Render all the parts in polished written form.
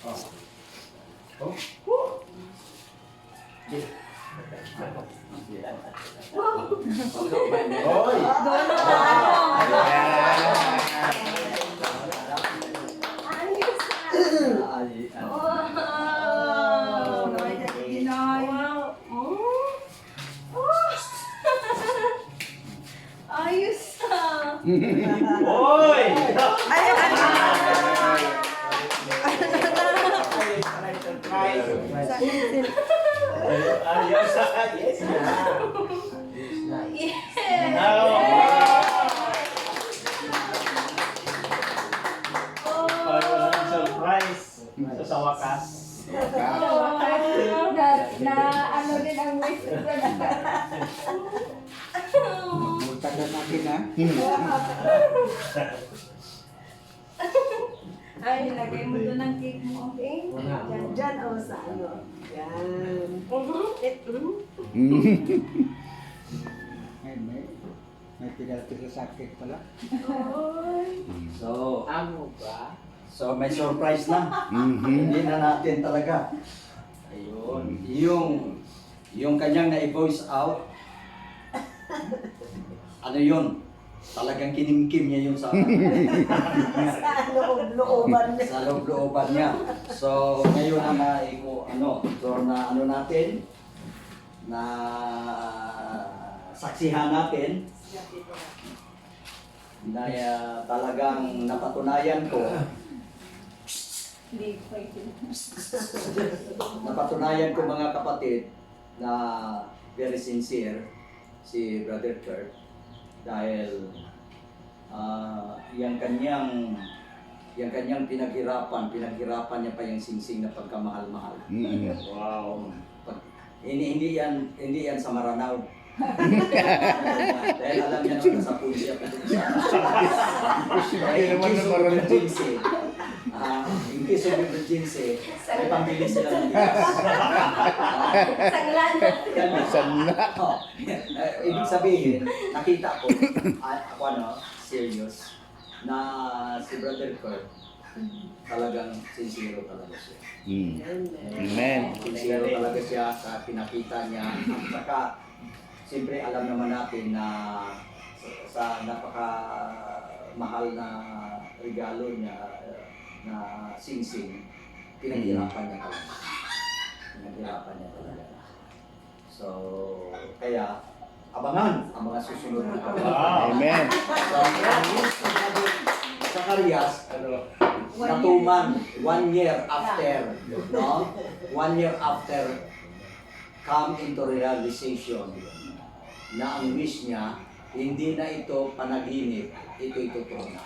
Ayos ah! Oy! Ayos! Yes na! Surprise! Sa wakas. Na ano din ang wish ko na. Buta na natin ha. Ay, nilagay mo doon ang cake mo, okay? Dyan, o, sa ano. Yan. May pinalito sa sakit pala. So, ano ba? So, may surprise na. Hindi na natin talaga. Ayun. Yung kanyang na-voice out, ano yun? Talagang kinimkim niya yun sa Sa loob-looban niya. sa loob-looban niya. So, ngayon na na natin, na saksihan natin, na talagang napatunayan ko, Hindi ko napatunayan ko mga kapatid na very sincere si Brother Kurt dahil yung kanyang pinaghirapan niya pa yung singsing na pagkamahal-mahal. Wow. Hindi yan sa Maranao. Dahil alam niya naman sa pulisya in case of emergency, may pambili sila ng bigas. Sanglan. Ibig sabihin, nakita ko, serious, na si Brother Kurt, talagang sincero talaga siya. Amen. Sincero talaga siya sa pinakita niya. At saka, siyempre alam naman natin na sa napaka-mahal na regalo niya na singsing, pinaghirapan niya talaga. So, kaya, abangan ang mga susunod na Amen. So, sa Karyas, natuman 1 year after, no? 1 year after, come into realization na ang wish niya, hindi na ito panaginip, ito'y totoo na.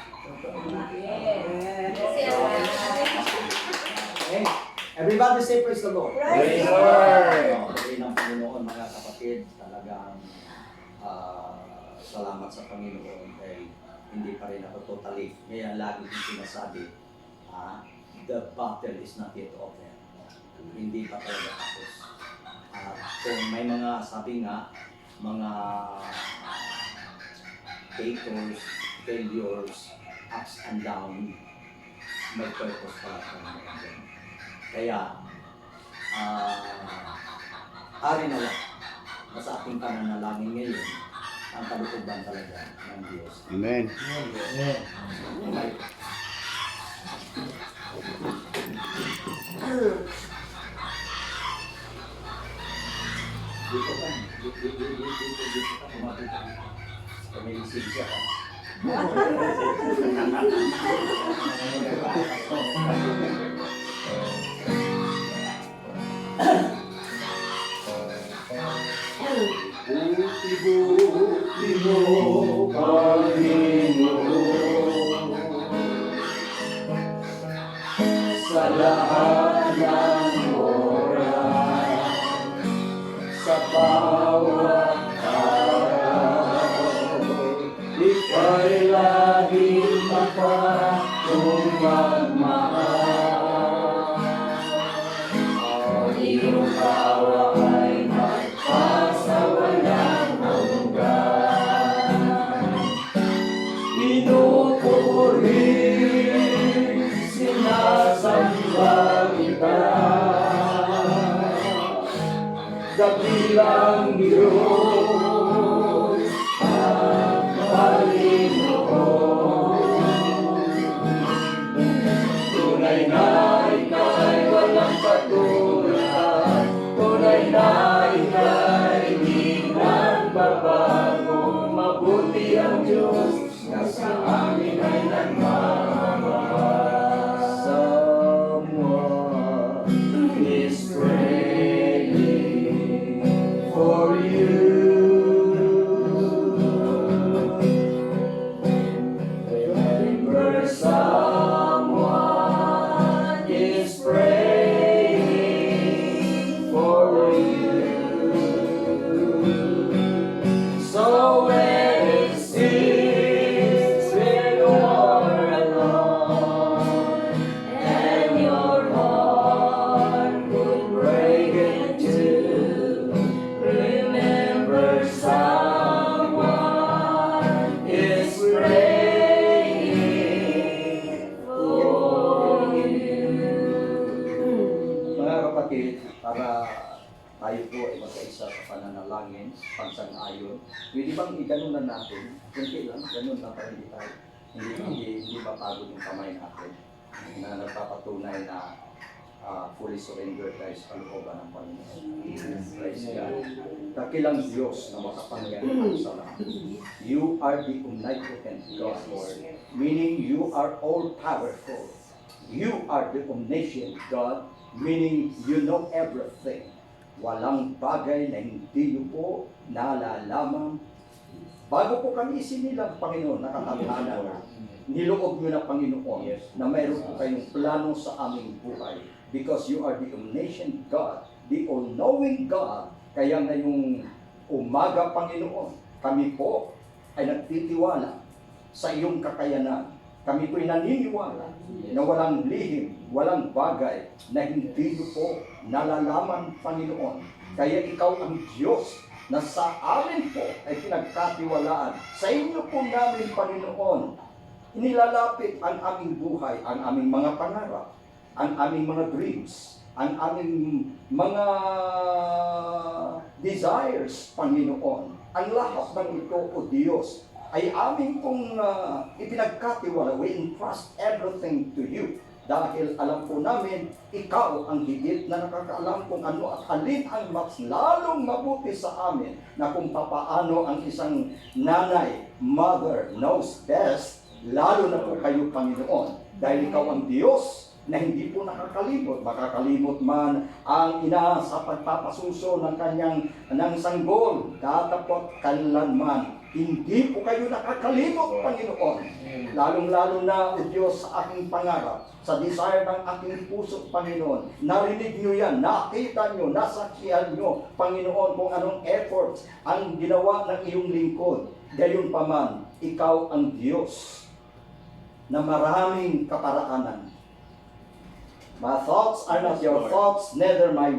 Okay? Everybody say praise the Lord. Praise the Lord. Praise ng Panginoon mga kapatid. Talagang salamat sa Panginoon dahil hindi pa rin ako totally. Ngayon lagi kong sinasabi, the battle is not yet over. Hindi pa talaga tapos. Kung may mga sabi nga, mga haters, failures, ups and down, may purpose pala sa mga. Kaya, ari na lang, sa ating pananalangin ngayon, ang kalutuban talaga ng Diyos. Amen. Okay. Dito ka, dito ka, kumapit ka. Kami isig siya ka. Buti mo, Panginoon, sa lahat ng oras, sa bawat araw, ika'y laging akong magmahal. Ang iyong tawa ay magpasawalang hanggan. Pinupuri, sinasamba dakilang Diyos at Panginoon. Tunay na ika'y walang katulad, tunay na ika'y di nagbabago. Mabuti ang Diyos na sa amin ay nagmamahal. Someone is praying for you. Remember, someone is praying for you. So when it seems when you're alone and your heart would break in two, remember someone is praying for you. Mga kapatid, para tayo po ay magkaisa sa pananalangin, pagsang-ayon. Pwede bang i-ganon na natin? Kunti lang, ganon lang para hindi tayo. Hindi mapagod yung kamay natin na nagpapatunay na fully surrender tayo sa kalooban ng Panginoon. Praise God. Dakilang Diyos na makapangyarihan sa lahat. You are the omnipotent God, Lord. Meaning you are all powerful. You are the omniscient God, meaning you know everything. Walang bagay na hindi niyo po nalalaman. Bago po kami isinilang, Panginoon, nakatandaan na niloob niyo na, Panginoon, na mayroon po kayong plano sa aming buhay. Because you are the omniscient God, the all-knowing God. Kaya ngayong umaga, Panginoon, kami po ay nagtitiwala sa iyong kakayanan. Kami po'y naniniwala na walang lihim, walang bagay na hindi niyo po nalalaman, Panginoon. Kaya ikaw ang Diyos na sa amin po ay pinagkatiwalaan. Sa inyo po namin, Panginoon, inilalapit ang aming buhay, ang aming mga pangarap, ang aming mga dreams, ang aming mga desires, Panginoon. Ang lahat ng ito, O Diyos, ay aming pong ipinagkatiwala. We entrust everything to you. Dahil alam po namin, ikaw ang higit na nakakaalam kung ano at alin ang mas lalong mabuti sa amin na kung papaano ang isang nanay, mother, knows best, lalo na po kayo, Panginoon. Dahil ikaw ang Diyos na hindi po nakakalimot. Makakalimot man ang ina sa pagpapasuso ng ng sanggol, datapot kailanman. Hindi po kayo nakakalimot, Panginoon. Lalong-lalo na, O Diyos, sa aking pangarap, sa desire ng aking puso, Panginoon. Narinig nyo yan, nakita nyo, nasaksihan nyo, Panginoon, kung anong efforts ang ginawa ng iyong lingkod. Gayon pa man, ikaw ang Diyos na maraming kaparaanan. My thoughts are not your thoughts, neither my